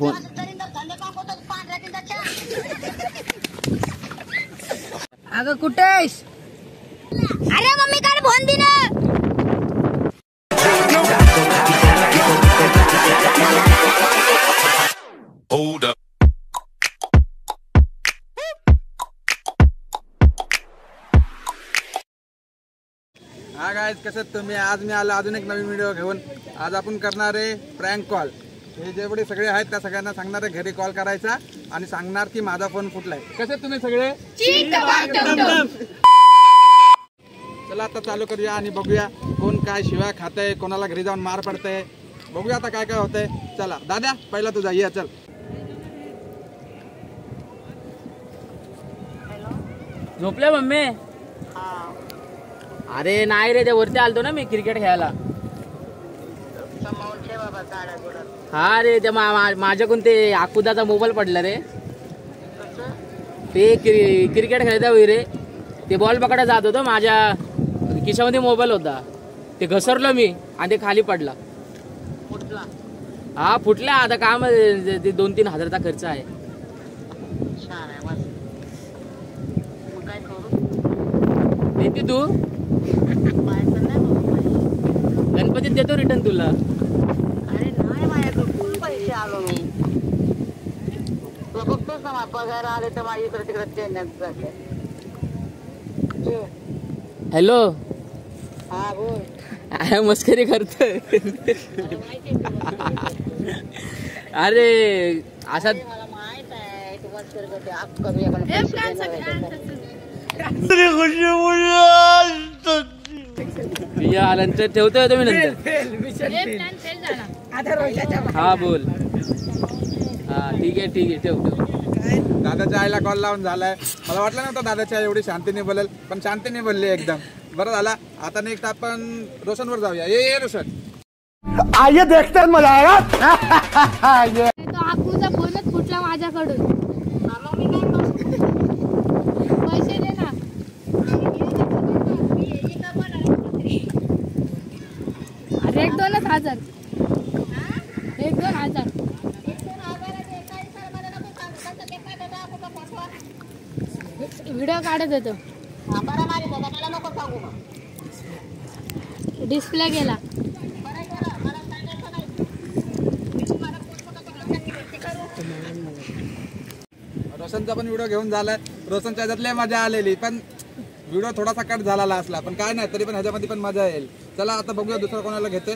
Phone. अगं कुठेस? अरे mummy काय फोन दे ना. Hold up. हा गाइस, कसे तुम्ही? आज मी आलो अजून एक नवीन व्हिडिओ घेऊन. आज आपण करणार आहे प्रँक कॉल. हे जेवढे सगळे आहेत त्या सगळ्यांना सांगणार आहे घरी कॉल करायचा आणि सांगणार की माझा फोन फुटलाय. कसे तुम्ही सगळे? चला आता चालू करूया आणि बघूया कोण काय शिवाय खातंय, कोणाला घरी जाऊन मार पडतंय. बघूया आता काय काय होतंय. चला दादा, पहिला तुझा ये. चल झोपले मम्मी? अरे नाही रे, ते वरती आलतो ना मी क्रिकेट खेळायला. हा रे, ते माझ्याकडून ते आकुदाचा मोबाईल पडला रे. ते क्रिकेट खेळता होई रे, ते बॉल पकडायला जात होतो, माझ्या खिशामध्ये मोबाईल होता. ते घसरलो मी आणि ते खाली पडला. हा फुटला. आता काम ते 2-3 हजारचा खर्च आहे. देते तू? गणपतीत देतो रिटर्न तुला. अरे नाही, माझ्याकडे खूप पैसे आलो मी. तुला बघतोस ना, पगार आले तर माझी इकडे तिकडे चेन्नईत जाते. हॅलो. हा बोल. अरे मस्करी करतोय. अरे असा मला माहित आहे तू मस्करी करते. आप करूया नंतर ठेवतोय तुम्ही नंतर. हा बोल. हा ठीक आहे ठेव. दादाच्या आईला कॉल लावून झालाय. मला वाटलं नव्हतं दादाच्या आई एवढी शांतीने बोलेल, पण शांतीने बोलली एकदम. बरं झाला. आता नेक्स्ट आपण रोशनवर जाऊया. ये रोशन. आइए देखते हैं, मजा आएगा. तो आकूचा फोनच फुटला माझ्याकडून. पैसे दे ना. 1-2 हजार. 1-2 हजार. व्हिडिओ काढत होतो. डिस्प्ले गेला. रोशनचा पण व्हिडिओ घेऊन झालाय. रोशनच्या ह्याच्यातले मजा आलेली, पण व्हिडिओ थोडासा कट झालेला असला, पण काय नाही, तरी पण ह्याच्यामध्ये पण मजा येईल. चला आता बघूया दुसरा कोणाला घेते,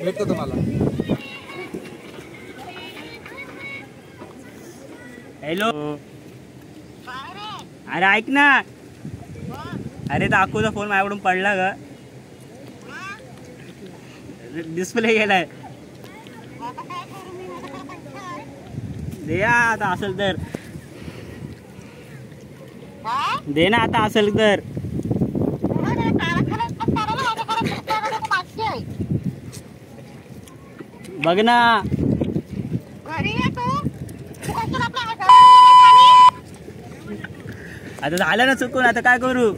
भेटतो तुम्हाला. हॅलो. अरे ऐक ना. अरे तर अक्कूचा फोन माझ्याकडून पडला ग. डिस्प्ले गेलाय. दे आता असेल तर. दे ना आता असेल तर. बघ ना. आता झालं ना चुकून, आता काय करू?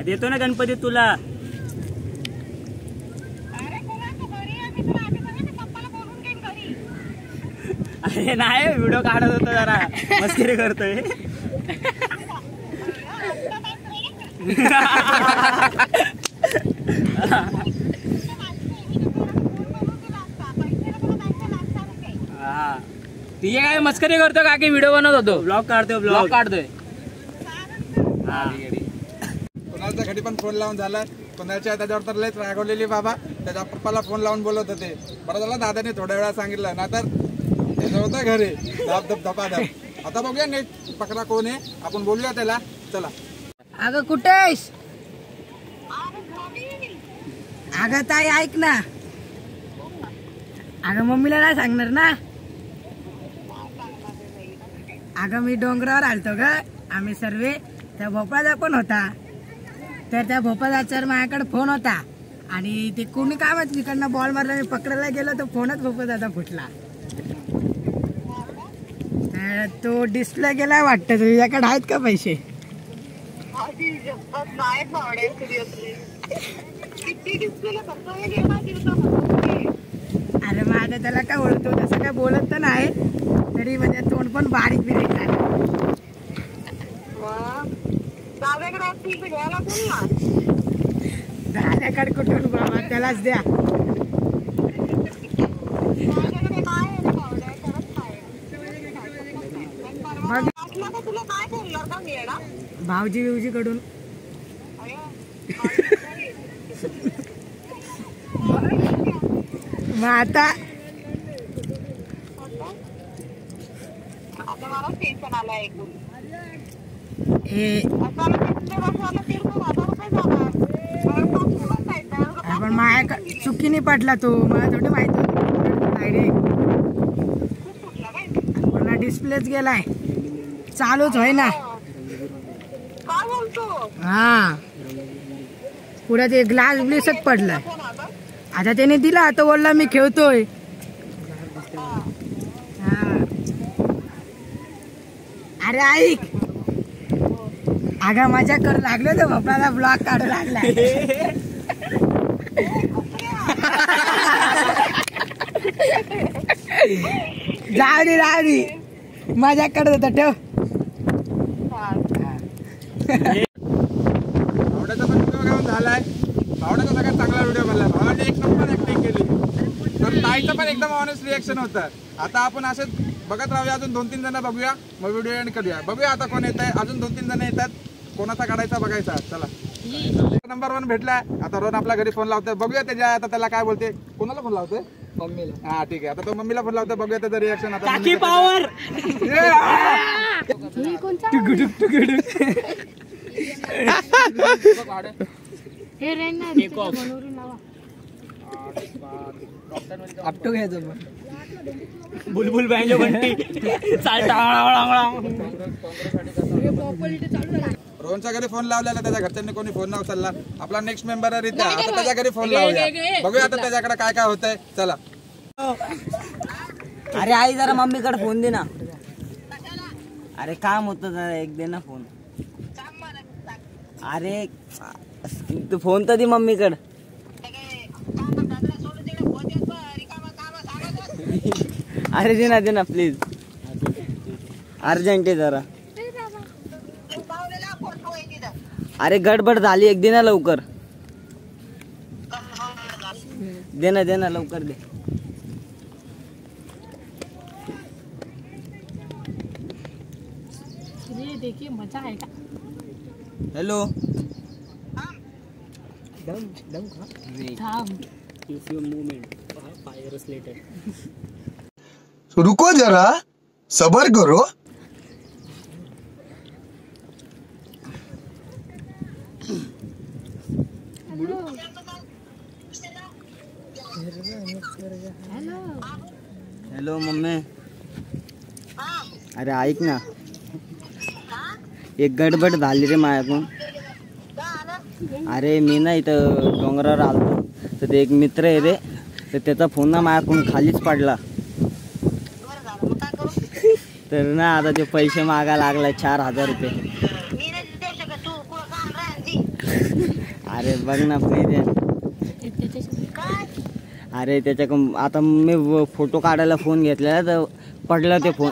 देतो ना गणपतीत तुला. अरे नाही, व्हिडिओ काढत होतो जरा, मस्करी करतोय. हा ठीक आहे. मस्करी करतो का की व्हिडिओ बनवत होतो? ब्लॉग काढतोय. हा कोणाच्या घरी पण फोन लावून झाला. कोणाच्या त्याच्यावर तर लयच रागवलेली बाबा. त्याच्या पप्पाला फोन लावून बोलत होते. बरं झालं दादाने थोड्या वेळा सांगितलं, नाहीतर त्याचं होतं घरी धपाधप. आता बघूया नेक्स्ट पकडा कोण आहे, आपण बोलूया त्याला. चला. अगं कुठेस? अगं ताई ऐक ना. अगं मम्मीला नाही सांगणार ना. अगं मी डोंगरावर आलतो ग, आम्ही सर्व. त्या भोपळाचा पण होता. तर त्या भोपळाचा माझ्याकडे फोन होता आणि ते कोणी काय माहिती तिकडनं बॉल मारला. मी पकडायला गेलो तर फोनच भोपळाचा फुटला. तर तो डिस्प्ले गेला वाटतं. तुझ्याकडे आहेत का पैसे? अरे माझ्या म्हणजे त्याला काय ओळखतो तसं काय बोलत तर नाही तरी म्हणजे तोंड पण बारीक बिरीक झालं. दादाकडे कुठून बाबा त्यालाच द्या. भाऊजी बिवजी कडून मग आता पण माझ्या चुकीने पडला तो मला थोडं माहिती होतं डिस्प्लेच गेलाय चालूच होय ना. हा पुढे ते ग्लास ब्लिसच पडलाय. आता त्याने दिला आता बोलला मी खेळतोय. अरे ऐक अगं मजा करू लागलो तर भोपळाला ब्लॉक काढू लागलाय. जाऊ दे मजा करत होता ठेव. भावड्याचा पण व्हिडिओ झालाय. भावड्याचा सगळ्यात चांगला व्हिडिओ बनलाय. भावाने एक नंबर ऍक्टिंग केली. तर ताईचं पण एकदम ऑनेस्ट रिएक्शन होतं. आता आपण असंच बघत राहूया. अजून 2-3 जण बघूया मग व्हिडिओ एंड करूया. बघूया आता कोण येत आहे. अजून 2-3 जण येतात. कोणाचा काढायचा बघायचा. चला नंबर 1 भेटलाय. आता रोहन आपल्या घरी फोन लावतोय. बघूया त्याच्या आता त्याला काय बोलते. कोणाला फोन लावतोय. मम्मीला. हा ठीक आहे आता तो मम्मीला फोन लावतोय. बघूया त्याचं रिएक्शन. आता पावर हे रेन ना आपटो घ्यायचं बुलबुल बँजो घंटी रोहनच्या घरी फोन लावलेला. त्याच्या घरच्यांनी कोणी फोन न उचलला. आपला नेक्स्ट मेंबर आहे रित्या. आता त्याच्या घरी फोन लावूया. बघूया आता त्याच्याकडे काय काय होतंय. चला. अरे आई जरा मम्मीकडे फोन दे ना. अरे काम होतं जरा एक दे ना फोन. अरे तू फोन तर दे मम्मीकडे. अरे दे ना प्लीज अर्जंट आहे जरा. अरे गडबड झाली एक दे ना लवकर. दे ना लवकर दे. देखिए मजा आएगा. हेलो रुको जरा सबर करो. Hello mummy. अरे ऐक ना एक गडबड झाली रे माझ्याकडून. अरे मी ना इथं डोंगरावर आलतो तर ते एक मित्र आहे रे तर त्याचा फोन ना माझ्याकडून खालीच पडला. तर ना आता ते पैसे मागा लागलाय 4000 रुपये. अरे बघ ना प्लीज. अरे त्याच्याकडून आता मी फोटो काढायला फोन घेतलेला तर पडला ते फोन.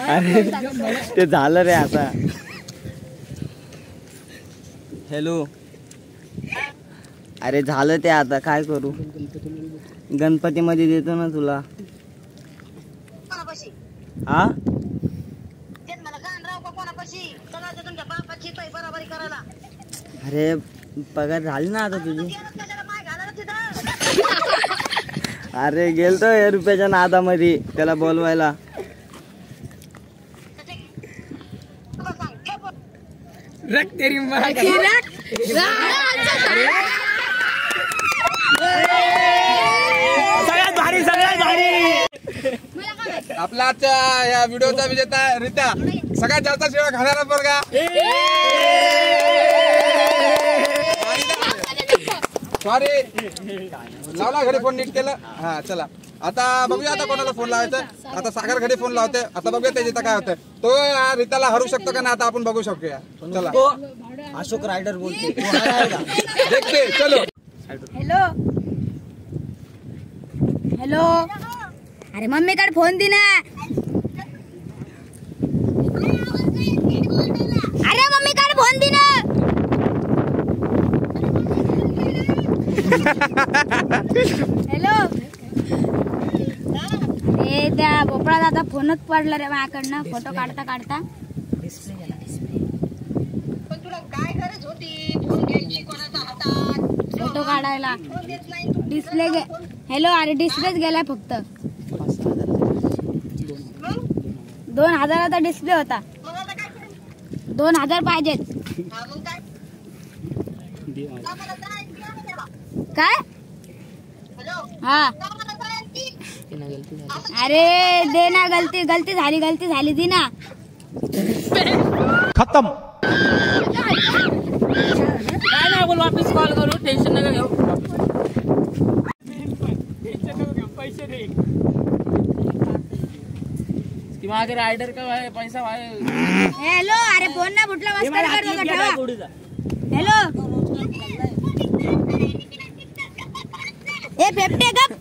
अरे ते झालं रे आता. हॅलो अरे झालं ते आता काय करू. गणपतीमध्ये देतो ना तुला. हा अरे पगार झाली ना आता तुझी. अरे गेलतो रुपयाच्या नादामध्ये त्याला बोलवायला. रख तेरी माँ की सगळ्यात भारी आपला आजच्या या व्हिडिओचा विजेता रित्या. सगळ्यात जास्त सेवा खाणारा पोरगा. सॉरी लावला घरी फोन नीट केलं. हा चला आता बघूया आता कोणाला फोन लावायचा. आता सागर घरी फोन लावते. आता बघूया त्याच्या काय होतं. तो रित्याला हरू शकतो का ना आता आपण बघू शकूया. चला अशोक रायडर बोलते. देखते चलो. हॅलो हॅलो अरे मम्मीकडे फोन दे ना. अरे मम्मीकडे फोन दे ना. हॅलो ए त्या भोपळा दादा फोनच पडला रे माझ्याकडनं फोटो काढता काढता. फोटो काढायला डिस्प्ले हॅलो अरे डिस्प्लेच गेलाय फक्त 2000चा डिस्प्ले होता. 2000 पाहिजेत. काय हा अरे दे ना. गलती झाली दी ना. खत्म. काय नाही बोल वापस कॉल करू. टेन्शन नका घेऊ. पैसे दे कि माझे रायडर का आहे पैसा आहे. हॅलो अरे फोन ना फुटला मस्कर कर बघा ठेवा. हॅलो ए पेपटे गप.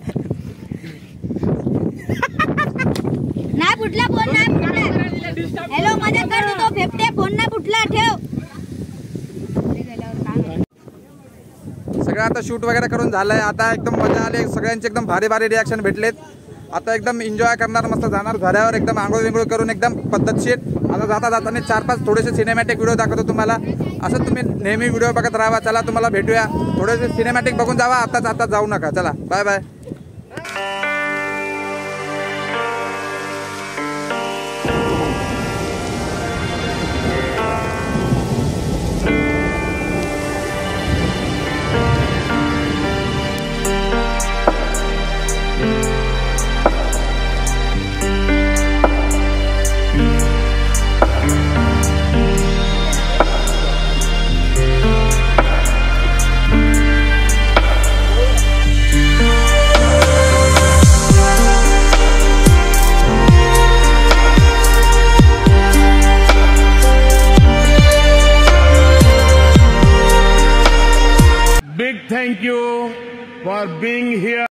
नाही फुटला फोन नाही फुटला. हॅलो मदत कर तो पेपटे फोन ना फुटला ठेव. सगळं आता शूट वगैरे करून झालंय. आता एकदम मजा आली. सगळ्यांचे एकदम भारी भारी रिॲक्शन भेटलेत. आता एकदम एन्जॉय करणार. मस्त जाणार घरावर एकदम आंघोळ विंघोळ करून एकदम पद्धतशीर. आता जाताना 4-5 थोडेसे सिनेमॅटिक व्हिडिओ दाखवतो तुम्हाला. असं तुम्ही नेहमी व्हिडिओ बघत राहा. चला तुम्हाला भेटूया. थोडेसे सिनेमॅटिक बघून जावा. आता जाऊ नका. चला bye bye. Big thank you for being here.